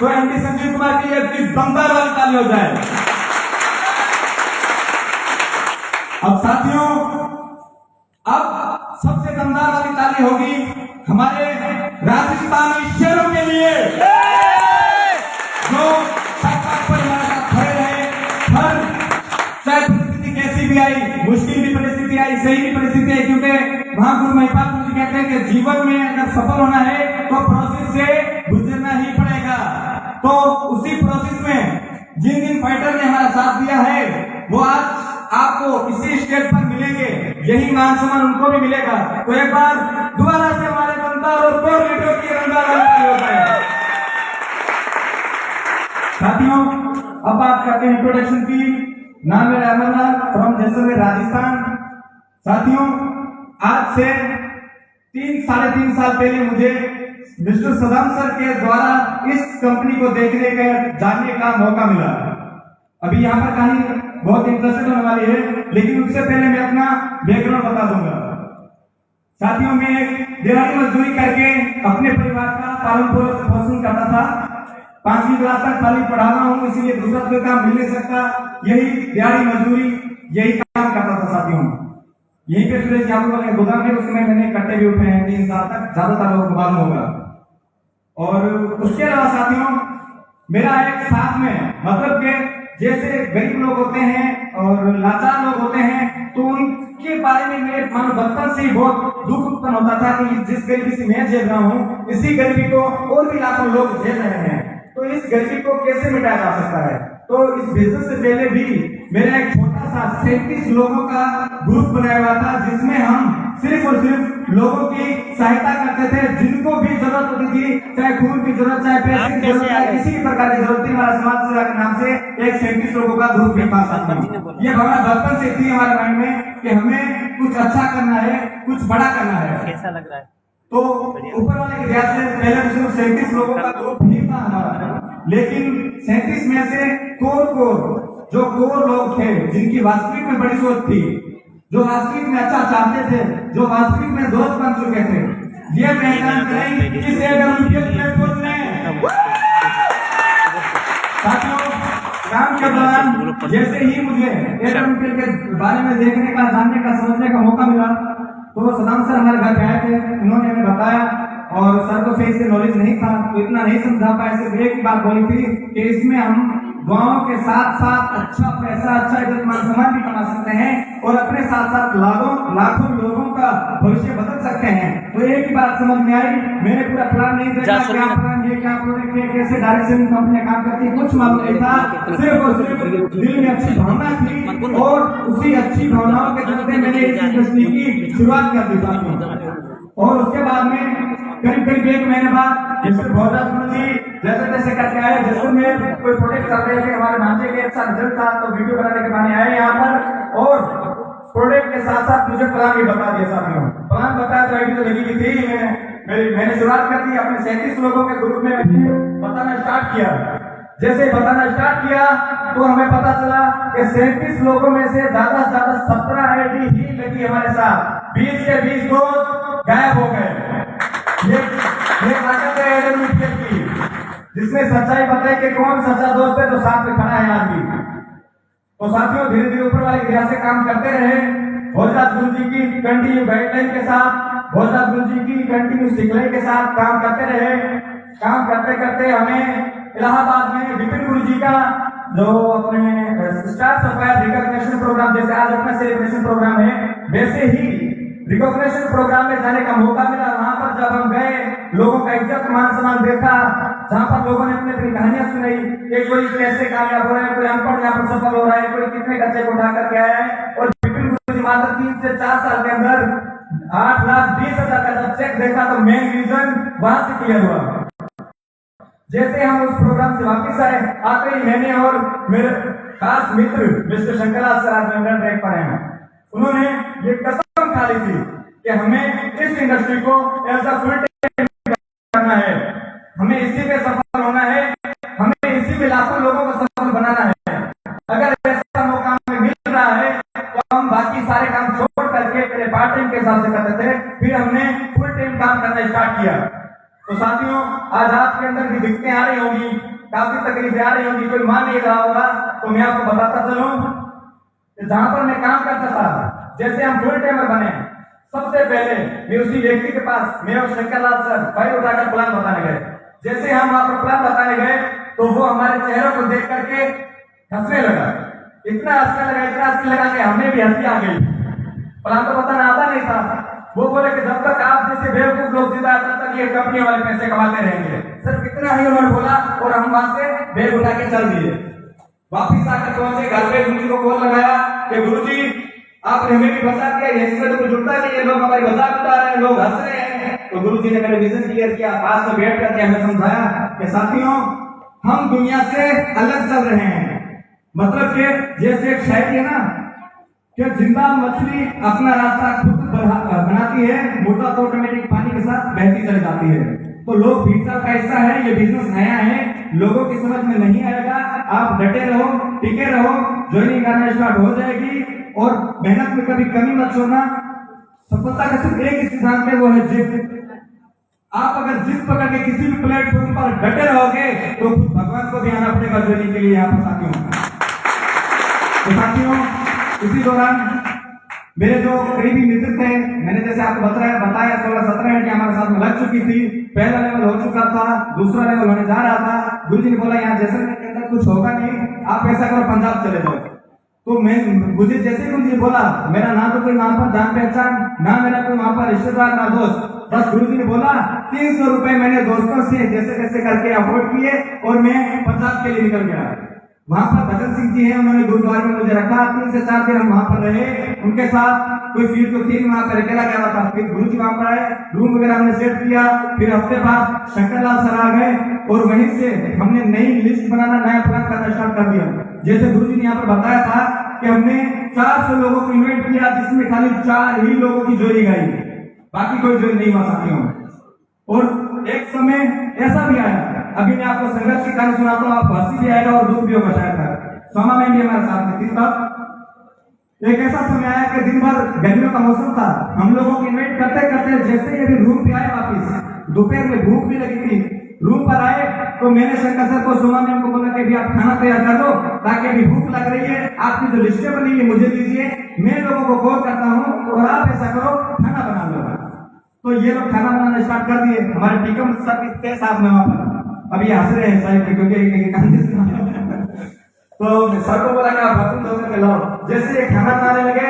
तो एमडी संजीव कुमार की एक दमदार वाली ताली हो जाए। अब साथियों, अब सबसे दमदार वाली ताली होगी हमारे राजस्थानी शेरों के लिए, जो पर हमारे साथ खड़े रहे। हर चाहे परिस्थिति कैसी भी आई, मुश्किल भी परिस्थिति आई, सही भी परिस्थिति आई, क्योंकि वहां गुरु महिपाल जी कहते हैं कि जीवन में अगर सफल होना है तो प्रोसेस से गुजरना ही पड़ेगा। तो उसी प्रोसेस में जिन जिन फाइटर ने हमारा साथ दिया है वो आज आपको इसी स्टेज पर मिलेंगे, यही मान सम्मान उनको भी मिलेगा। तो एक बार दोबारा से हमारे दमदार और कोर लीडरों की रंगारंग। साथियों, अब बात करते हैं इंट्रोडक्शन की। नाम मेरा अमरनाथ फ्रॉम जैसलमेर राजस्थान। साथियों, आज से 3-3.5 साल पहले मुझे मिस्टर सदाम सर के द्वारा इस कंपनी को देखने का जानने का मौका मिला। अभी यहाँ पर कहानी बहुत इंटरेस्टेड होने वाली है, लेकिन उससे पहले मैं अपना बैकग्राउंड बता दूंगा। साथियों, मैं एक दिहाड़ी मजदूरी करके अपने परिवार का पालन पोषण करता था। 5वीं क्लास तक खाली पढ़ा रहा हूँ, इसीलिए दूसरा कोई काम मिल नहीं सकता। यही दिहाड़ी मजदूरी, यही काम करता था। साथियों, यहीं पे सुरेश यादव वाले गोदाम में उस समय मैंने कट्टे भी उठे हैं 3 साल तक, ज्यादातर लोग मालूम होगा। और उसके अलावा साथियों, मेरा एक साथ में मतलब के जैसे गरीब लोग होते हैं और लाचार लोग होते हैं, तो उनके बारे में मेरे मानो बचपन से ही बहुत दुख उत्पन्न होता था कि जिस गरीबी से मैं झेल रहा हूँ, इसी गरीबी को और भी लाखों लोग झेल रहे हैं। तो इस गरीबी को कैसे मिटाया जा सकता है? तो इस बिजनेस से पहले भी मेरा एक छोटा सा 37 लोगों का ग्रुप बनाया हुआ था, जिसमें हम सिर्फ और सिर्फ लोगों की सहायता करते थे, जिनको भी जरूरत होती थी, चाहे खून की जरूरत, चाहे पैसे की जरूरत, चाहे किसी भी प्रकार की जरूरत थी। हमारा समाज सेवा के नाम से एक 37 लोगों का ग्रुप के पास आता है। ये भावना बचपन से थी हमारे माइंड में कि हमें कुछ अच्छा करना है, कुछ बड़ा करना है। कैसा लग रहा है? तो ऊपर वाले की दया से पहले तो सिर्फ 37 लोगों का ग्रुप ही था हमारा, लेकिन 37 में से जो कोर लोग थे, जिनकी वास्तविक में बड़ी सोच थी, जो वास्तविक में अच्छा चाहते थे, जो वास्तविक में दोस्त बन चुके थे, ये पहचान करें कि इस एडब्ल्यूपीएल प्लेटफॉर्म ने। साथियों, काम के दौरान जैसे ही मुझे एडब्ल्यूपीएल के बारे में देखने का, जानने का, समझने का मौका मिला, तो सदाम सर हमारे घर पे आए थे। उन्होंने हमें बताया, और सर को सही से नॉलेज नहीं था तो इतना नहीं समझा पाए। सिर्फ एक ही बात बोली थी कि इसमें हम गाँव के साथ साथ अच्छा पैसा, अच्छा इज्जत मान सम्मान भी कमा सकते हैं और अपने साथ साथ लाखों लोगों का भविष्य बदल सकते हैं। तो एक ही बात समझ में आई। मैंने पूरा प्लान नहीं देखा, क्या प्लान है, क्या प्रोजेक्ट है, कैसे डायरेक्शन कंपनी काम करती है, कुछ मालूम नहीं था। सिर्फ और सिर्फ दिल में अच्छी भावना थी और उसी अच्छी भावनाओं के चलते मैंने इस इंडस्ट्री की शुरुआत कर दी। और उसके बाद में करीब 1 महीने बाद मिस्टर भोजराज जी जैसे करके आए। जैसे में कोई प्रोजेक्ट कर रहे थे, हमारे भांजे के अच्छा रिजल्ट था, तो वीडियो बनाने के बाद आए यहाँ पर, और प्रोजेक्ट के साथ साथ मुझे प्लान भी बता दिया। साथियों, प्लान बताया तो आईडी तो लगी हुई थी। मैंने शुरुआत कर दी अपने 37 लोगों के ग्रुप में बताना स्टार्ट किया। जैसे बताना स्टार्ट किया तो हमें पता चला कि 37 लोगों में से ज्यादा से ज्यादा 17 आईडी ही लगी हमारे साथ। 20 के 20 दोस्त गायब हो गए। ये ताकत है एडब्ल्यूपीएल की, जिसमें सच्चाई बताए कि कौन सच्चा दोस्त है, तो साथ में खड़ा है आज भी। तो साथियों, धीरे धीरे ऊपर वाले क्रिया से काम करते रहे। भोजराज गुरु जी की कंटिन्यू गाइडलाइन के साथ, भोजराज गुरु जी की कंटिन्यू सिखलाई के साथ काम करते रहे। काम करते करते हमें इलाहाबाद में विपिन गुरु जी का जो अपने स्टार सफायर रिकॉग्निशन प्रोग्राम, जैसे आज अपना सेलिब्रेशन प्रोग्राम है, वैसे ही रिकॉग्निशन प्रोग्राम में जाने का मौका मिला। वहां पर जब हम गए, लोगों का इज्जत मान सम्मान देखा, जहां पर लोगों ने अपनी अपनी कहानियां सुनाई कि कोई कैसे कामयाब हो रहा है, कोई अनपढ़ यहाँ पर सफल हो रहा है, कोई कितने खर्चे को उठा करके आया है। और विपिन गुरु जी मात्र 3 से 4 साल के अंदर 8,20,000 का जब चेक देखा तो मेन रीजन वहां से क्लियर हुआ। जैसे हम उस प्रोग्राम से वापिस आए, आते ही मैंने और मेरे खास मित्र मिस्टर शंकरलाल सर आज ट्रैक पर हैं। उन्होंने ये कसम खा ली थी कि हमें इस इंडस्ट्री को एज अ फुल टाइम करना है, हमें इसी पे सफल होना है, हमें इसी पे लाखों लोगों को सफल बनाना है। अगर ऐसा मौका हमें मिल रहा है तो हम बाकी सारे काम छोड़ करके पहले पार्ट टाइम के हिसाब से करते थे, फिर हमने फुल टाइम काम करना स्टार्ट किया। तो साथियों, साथियों, आज आपके अंदर भी दिक्कतें आ रही होंगी, काफी तकलीफें आ रही होंगी, कोई मान नहीं रहा होगा, तो मैं आपको बताता चलूं कि जहां पर मैं काम करता था, जैसे हम फुल टाइमर बने, सबसे पहले मैं उसी व्यक्ति के पास, मैं और शंकर लाल सर फाइल उठाकर प्लान बताने गए। जैसे हम वहां पर प्लान बताने गए तो वो हमारे चेहरों को देख करके हंसने लगा, इतना हंसने लगा कि हमें भी हंसी आ गई। प्लान तो बताना आता नहीं था। वो बोले कि जब तक आप जैसे बेवकूफ लोग जिंदा है तब तक ये कंपनी वाले पैसे कमाते रहेंगे। सिर्फ इतना ही उन्होंने बोला और हम वहां से बैग उठा के चल दिए। वापिस आकर पहुंचे घर पे, गुरुजी को कॉल लगाया कि गुरुजी आपने हमें भी बचा दिया, ये तो कुछ उठता नहीं है, लोग हमारी मजाक उड़ा रहे हैं, लोग हंस रहे हैं। तो गुरुजी ने मेरे विजन क्लियर किया, पास में बैठ करके हमें समझाया कि साथियों हम दुनिया से अलग चल रहे हैं। मतलब कि जैसे एक शायरी है ना कि जिंदा मछली अपना रास्ता खुद बनाती है, मुर्दा तो ऑटोमेटिक पानी के साथ बहती चली जाती है। तो लोग भीतर का हिस्सा है, ये बिजनेस नया है, लोगों की समझ में नहीं आएगा। आप डटे रहो, टिके रहो, ज्वाइनिंग करना स्टार्ट हो जाएगी और मेहनत में कभी कमी मत छोड़ना। सफलता का सिर्फ एक ही सिद्धांत है, वो है जिद। आप अगर जिद पकड़ के किसी भी प्लेटफॉर्म पर डटे रहोगे तो भगवान को भी आना पड़ेगा ज्वाइनिंग के लिए यहाँ पर साथियों। तो साथियों, इसी दौरान मेरे जो करीबी मित्र थे, मैंने जैसे आपको बताया 16-17 घंटे हमारे साथ में लग चुकी थी। पहला लेवल हो चुका था, दूसरा लेवल होने जा रहा था। गुरुजी ने बोला यहाँ जैसलमेर के अंदर कुछ होगा नहीं, आप ऐसा करो पंजाब चले जाओ। तो मुझे जैसे गुरुजी बोला, मेरा ना तो कोई वहां पर जान पहचान, ना मेरा कोई वहां पर रिश्तेदार, ना दोस्त, बस गुरुजी ने बोला 300 रुपए मैंने दोस्तों से जैसे तैसे करके अफोर्ड किए और मैं पंजाब के लिए निकल गया। वहां पर भगत सिंह जी है, उन्होंने गुरुद्वारे में मुझे रखा, 3 से 4 दिन हम वहां पर रहे उनके साथ। कोई फील तो 3 वहां पर अकेला गया था। फिर गुरुजी वहां पर आए, रूम वगैरह हमने सेट किया। फिर हफ्ते बाद शंकरलाल सर आ गए और वहीं से हमने नई लिस्ट बनाना, नया प्लान करना स्टार्ट कर दिया। जैसे गुरुजी ने यहाँ पर बताया था कि हमने 400 लोगों को इन्वाइट किया, जिसमें खाली 4 ही लोगों की जोड़ी गई, बाकी कोई जोड़ी नहीं हुआ साथियों। और एक समय ऐसा भी आया, अभी मैं आपको संघर्ष की कहानी सुनाता हूँ, आप हंसी भी आएगा और दुख भी होगा शायद। सोमा में भी हमारे साथ में थी। तब एक ऐसा समय आया कि दिन भर गर्मियों का मौसम था, हम लोगों को इन्वाइट करते करते जैसे ही अभी रूम पे आए वापिस, दोपहर में भूख भी लगी थी, रूम पर आए तो मैंने शंकर सर को, सोमा मैम को बोला कि अभी आप खाना तैयार कर दो, ताकि अभी भूख लग रही है, आपकी जो लिस्टें बनी है मुझे दीजिए, मैं लोगों को कॉल करता हूँ और आप ऐसा करो खाना बना लो। तो ये लोग खाना बनाना स्टार्ट कर दिए। हमारे टीकम सर के साथ में वहां पर अभी हंस रहे हैं साहब, क्योंकि तो सर को बोला कि आप बर्तन धो करके लाओ। जैसे ये खाना बनाने लगे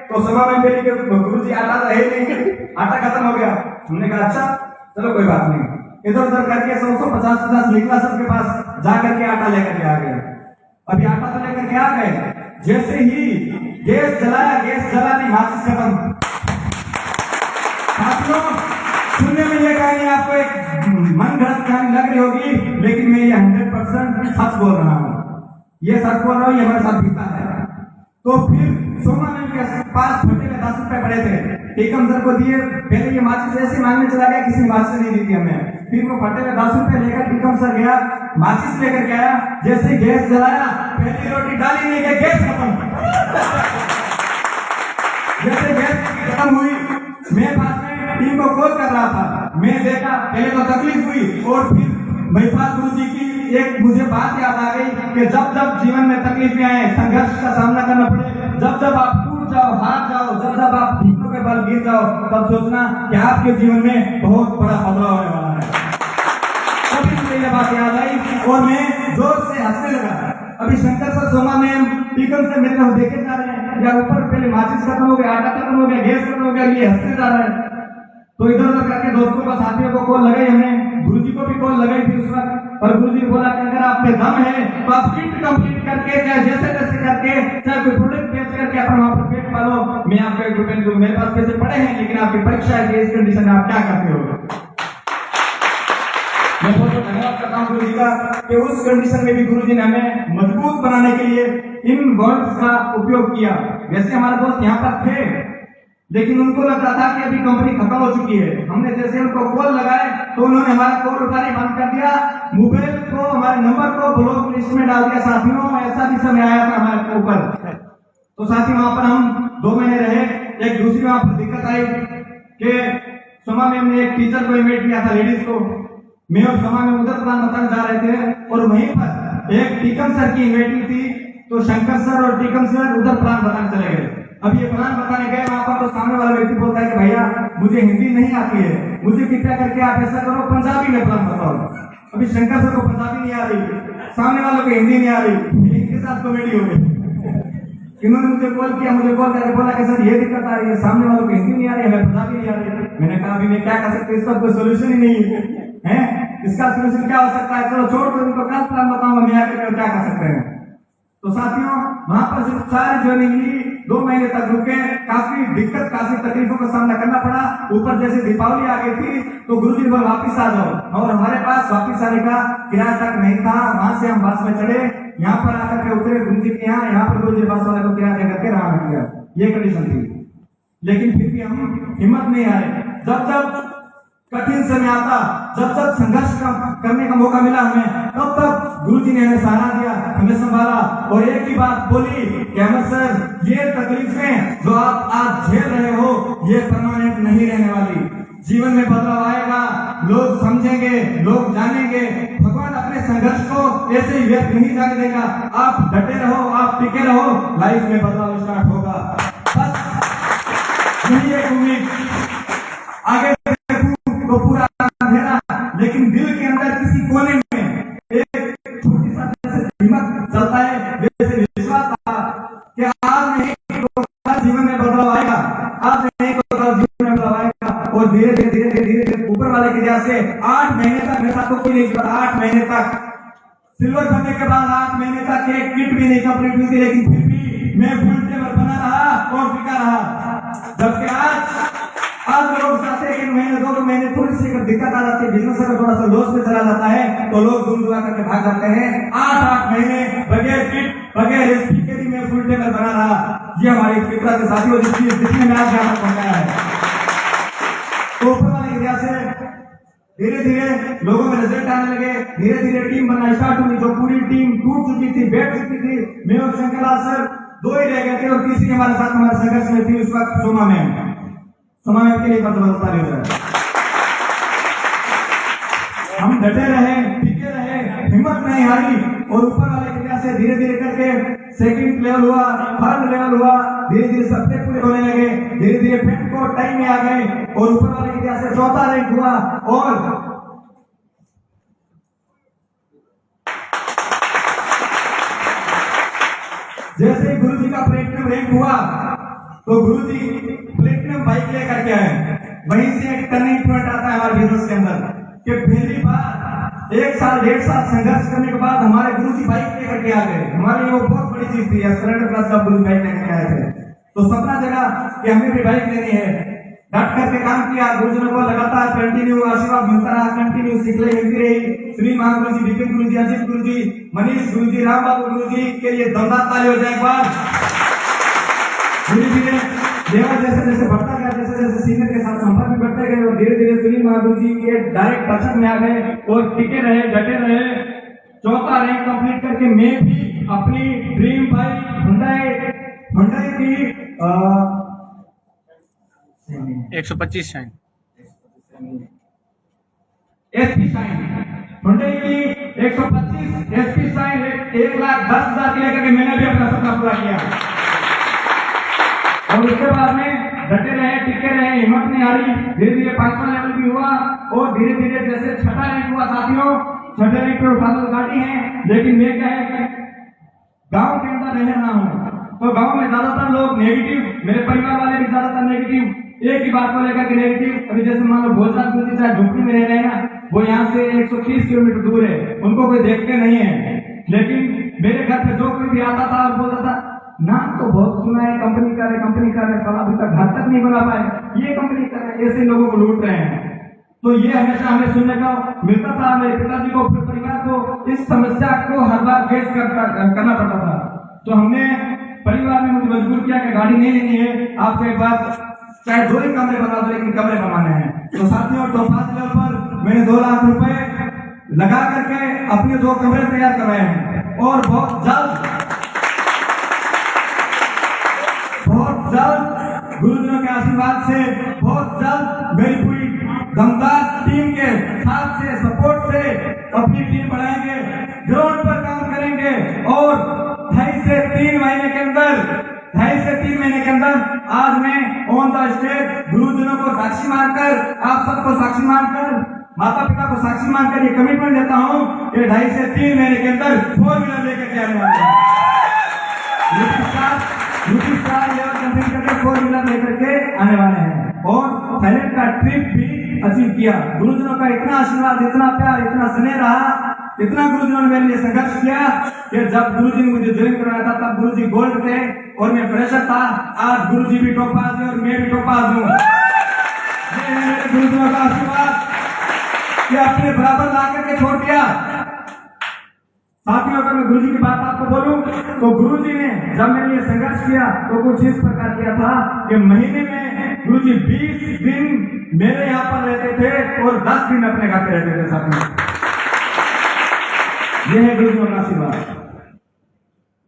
तो सोमा मैम बोली कि गुरुजी आटा तो है नहीं, आटा खत्म हो गया। हमने कहा अच्छा चलो कोई बात नहीं, इधर उधर करके 150 निकला सबके पास, जा करके आटा लेकर के आ गए। अभी आटा तो लेकर के आ गए, जैसे ही गैस जलाया, गैस जला नहीं, माचिस खत्म। साथियों, सुनने में ये कहानी आपको एक मन गढ़ंत कहानी लग रही होगी, लेकिन मैं ये 100% सच बोल रहा हूँ, ये सच बोल रहा हूँ, ये हमारे साथ बीता है। तो फिर सोमा मैम के पास फटे में 10 रुपए पड़े थे, टीकम सर को दिए। पहले ये माचिस ऐसे मांगने चला गया, किसी ने माचिस नहीं दी थी हमें। फिर वो फटे में 10 रुपए लेकर टीकम सर गया, माचिस लेकर के आया। जैसे गैस जलाया, पहली रोटी डाली नहीं गई, गैस खत्म। जैसे गैस खत्म हुई, मैं पास में टीम को कॉल कर रहा था, मैं देखा पहले तो तकलीफ हुई और फिर महिपाल गुरुजी की एक मुझे बात याद आ गई कि जब जब जीवन में तकलीफें आए, संघर्ष का सामना करना पड़े, जब जब आप टूट जाओ, हार जाओ, जब जब आप घुटनों के बल गिर जाओ, तब सोचना कि आपके जीवन में बहुत बड़ा बदलाव होने वाला है। तभी मुझे ये बात याद आई और मैं जोर से हंसने लगा। अभी शंकर सर, सोमा मैम, टीकम से मेरे को देखे जा रहे हैं, या ऊपर पहले माचिस खत्म हो गया, आटा खत्म हो गया, गैस खत्म हो गया, ये हंसने जा रहे हैं। तो इधर उधर करके दोस्तों को, साथियों को कॉल लगाई हमने, गुरुजी को भी कॉल लगाई थी उस वक्त। और गुरुजी ने बोला कि अगर आप में दम है तो आप किट कंप्लीट करके, चाहे जैसे तैसे करके, चाहे कोई प्रोडक्ट बेच करके अपना वहां पर पेट पालो, मैं आपको 1 रुपए दूं। मेरे पास पैसे पड़े हैं, लेकिन आपकी परीक्षा है, इस कंडीशन में आप क्या करते हो? मैं बहुत बहुत धन्यवाद करता हूँ गुरुजी का कि उस कंडीशन में भी गुरुजी ने हमें मजबूत बनाने के लिए इन वर्ड्स का उपयोग किया। वैसे हमारे दोस्त यहाँ पर थे, लेकिन उनको लगता था कि अभी कंपनी खत्म हो चुकी है। हमने जैसे उनको कॉल लगाए तो उन्होंने हमारा कॉल उठाने बंद कर दिया, मोबाइल को, हमारे नंबर को ब्लॉक लिस्ट में डाल दिया। साथियों, ऐसा भी समय आया था हमारे ऊपर। तो साथी वहां पर हम 2 महीने रहे। एक दूसरी वहां पर दिक्कत आई कि सोमा मैम ने एक टीचर को इन्वाइट किया था, लेडीज को, मैं और समा में उधर प्लान बताने जा रहे थे और वहीं पर एक टीकम सर की इन्वाइटिंग थी, तो शंकर सर और टीकम सर उधर प्लान बताने चले गए। अब ये प्लान बताने गए वहां पर, तो सामने वाला व्यक्ति बोलता है कि भैया मुझे हिंदी नहीं आती है, मुझे कृपया करके आप ऐसा करो पंजाबी में प्लान बताओ। अभी शंकर सर को पंजाबी नहीं आ रही, सामने वालों को हिंदी नहीं आ रही, इनके साथ कॉमेडी हो गई। इन्होंने मुझे कॉल किया, मुझे कॉल करके बोला कि सर ये दिक्कत आ रही है, सामने वालों को हिंदी नहीं आ रही है, हमें पंजाबी नहीं आ रही है। मैंने कहा अभी मैं क्या कर सकते, इसका कोई सोल्यूशन ही नहीं है, इसका सोल्यूशन क्या हो सकता है, चलो छोड़ दो इनको, कल प्लान बताऊंगा मैं आकर क्या कर सकते हैं। तो साथियों वहां पर सिर्फ सारी ज्वाइनिंग ली, 2 महीने तक रुके, काफी दिक्कत काफी तकलीफों का सामना करना पड़ा। ऊपर जैसे दीपावली आ गई थी तो गुरुजी बोले वापिस आ जाओ, और हमारे पास वापिस आने का किराया तक नहीं था। वहां से हम बस में चढ़े, यहाँ पर आकर के उतरे गुरुजी के यहाँ पर गुरुजी बस वाले को किराया देकर के रवाना किया, ये कंडीशन थी। लेकिन फिर भी हम हिम्मत नहीं हारे, जब जब कठिन समय आता, जब जब संघर्ष करने का मौका मिला हमें, तब तब गुरुजी ने हमें सहारा दिया, हमें संभाला और एक ही बात बोली कि अहमद सर ये तकलीफें जो आप आज झेल रहे हो ये परमानेंट नहीं रहने वाली, जीवन में बदलाव आएगा, लोग समझेंगे, लोग जानेंगे, भगवान अपने संघर्ष को ऐसे ही व्यर्थ नहीं जाने देगा, आप डटे रहो, आप टिके रहो, लाइफ में बदलाव स्टार्ट होगा। बस यही एक उम्मीद, आगे तो पूरा अंधेरा, लेकिन दिल के अंदर किसी कोने में एक छोटी सा जैसे हिम्मत चलता है, जैसे विश्वास था कि आज नहीं तो कल जीवन में बदलाव आएगा, आज नहीं तो कल जीवन में बदलाव आएगा। और धीरे धीरे धीरे धीरे धीरे ऊपर वाले की दया से 8 महीने तक मेरे साथ तो कोई नहीं जुड़ा, 8 महीने तक सिल्वर बनने के बाद 8 महीने तक एक किट भी नहीं कंप्लीट हुई थी, लेकिन फिर भी मैं फुल टाइमर बना रहा और टिका रहा। जबकि आज लोग चाहते हैं कि महीने 2 महीने थोड़ी सी अगर दिक्कत आ जाती है, बिजनेस अगर थोड़ा सा लॉस में चला जाता है तो लोग दुम दुआ करके भाग जाते हैं। 8 महीने बगैर किट बगैर एसपी के भी मैं फुल टाइमर बना रहा, ये हमारी फितरत के साथियों जिसने मैं आज यहाँ पहुंचाया है। तो ऊपर वाली की दया से धीरे धीरे लोगों में रिजल्ट आने लगे, धीरे धीरे टीम बनना स्टार्ट हुई, जो पूरी टीम टूट चुकी थी, बैठ चुकी थी, मैं और शंकरलाल सर 2 ही रह गए थे और तीसरी हमारे साथ हमारे संघर्ष में थी उस वक्त सोमा मैम के लिए बदलता रह जाए। हम डटे रहे, टिके रहे, हिम्मत नहीं हारी और ऊपर वाले की दया से धीरे धीरे करके सेकंड लेवल हुआ, थर्ड लेवल हुआ, धीरे धीरे सप्ते पूरे होने लगे, धीरे धीरे फ्रेंड को टाइम में आ गए और ऊपर वाले की दया से 4था रैंक हुआ। और जैसे गुरुजी का प्लेटिनम रैंक हुआ तो गुरुजी प्लेटिनम बाइक लेकर के आए। वहीं से एक टर्निंग पॉइंट आता है हमारे बिजनेस के अंदर कि पहली बार 1 साल 1.5 साल संघर्ष करने के बाद हमारे गुरुजी बाइक लेकर के आ गए। हमारे लिए वो बहुत बड़ी चीज थी, स्प्लेंडर प्लस का गुरुजी बाइक लेकर के आए थे। तो सपना जगा कि हमें भी बाइक लेनी है, डट करके काम किया, गुरुजी को लगातार कंटिन्यू आशीर्वाद मिलता रहा, कंटिन्यू सिखलाई मिलती रही। श्री महागुरु जी, विपिन गुरु जी, अजीत गुरु जी, मनीष गुरु जी, राम बाबू गुरु जी के लिए दमदार ताली हो जाए एक बार। धीरे धीरे लेवल जैसे जैसे बढ़ता गया, जैसे जैसे सीनियर के साथ संपर्क में बढ़ते गए और धीरे धीरे सुनील महागुरु जी के डायरेक्ट टच में आ गए और टिके रहे, डटे रहे। 4था रैंक कंप्लीट करके मैं भी अपनी ड्रीम बाइक हुंडई की 125 शाइन एसपी शाइन, हुंडई की 125 एसपी शाइन 1,10,000 की लेकर के मैंने भी अपना सपना पूरा किया। और उसके बाद में डटे रहे, टिके रहे, हिम्मत नहीं हारी। धीरे धीरे 5वां लेवल भी हुआ और धीरे धीरे जैसे 6था रैंक हुआ साथियों, 6ठे रैंक पे उठा तो गाड़ी है, लेकिन मैं क्या है गांव के अंदर रह रहा हूँ तो गांव में ज्यादातर लोग नेगेटिव, मेरे परिवार वाले भी ज्यादातर नेगेटिव, एक ही बात को लेकर के नेगेटिव। अभी जैसे मान लो भोजनाथ गुरु जी चाहे झोपड़ी में रह रहे हैं ना, वो यहाँ से 130 किलोमीटर दूर है, उनको कोई देखते नहीं है। लेकिन मेरे घर पे जो कोई भी आता था और बोलता था नाम तो बहुत सुना है, कंपनी कर रहे, कल अभी तक घर तक नहीं बना पाए, ये कंपनी कर रहे, ऐसे लोगों को लूट रहे हैं। तो ये हमेशा हमें सुनने का मिलता था। मेरे पिताजी को, अपने परिवार को इस समस्या को हर बार फेस करना पड़ता था। तो हमने परिवार ने मुझे मजबूर किया कि गाड़ी नहीं लेनी है, आपको एक बार चाहे 2 ही कमरे बना दो, लेकिन कमरे बनाने हैं। तो साथियों टॉप लेवल पर मैंने 2 लाख रुपए लगा करके अपने 2 कमरे तैयार करवाए हैं और बहुत जल्द गुरुजनों के आशीर्वाद से बहुत जल्द मेरी पूरी दमदार टीम के साथ से सपोर्ट अपनी टीम बढ़ाएंगे, ग्राउंड पर काम करेंगे और 2.5 से 3 महीने के अंदर 2.5 से 3 महीने के अंदर आज मैं ऑन द स्टेज गुरुजनों को साक्षी मानकर, आप सबको साक्षी मानकर, माता पिता को साक्षी मानकर ये कमिटमेंट देता हूँ कि 2.5 से 3 महीने के अंदर 4 व्हीलर लेकर के आने वाले हैं। यूपी स्टार लेवल कंपनी करके 4 व्हीलर लेकर के आने वाले हैं और थाईलैंड का ट्रिप भी अचीव किया। गुरुजनों का इतना आशीर्वाद, इतना प्यार, इतना स्नेह रहा, इतना गुरुजनों ने मेरे लिए संघर्ष किया कि जब गुरुजी ने मुझे ज्वाइन करवाया था तब गुरुजी गोल्ड थे और मैं फ्रेशर था। आज गुरुजी भी टॉपाज है और मैं भी टॉपाज हूँ। ये है मेरे गुरुजनों का आशीर्वाद कि अपने बराबर ला करके छोड़ दिया। साथियों, अगर मैं गुरुजी की बात आपको बोलूं तो गुरुजी ने जब मेरे लिए संघर्ष किया तो कुछ इस प्रकार किया था कि महीने में गुरुजी 20 दिन मेरे यहाँ पर रहते थे और 10 दिन अपने घर पे रहते थे। साथियों, यह है गुरुजी का आशीर्वाद।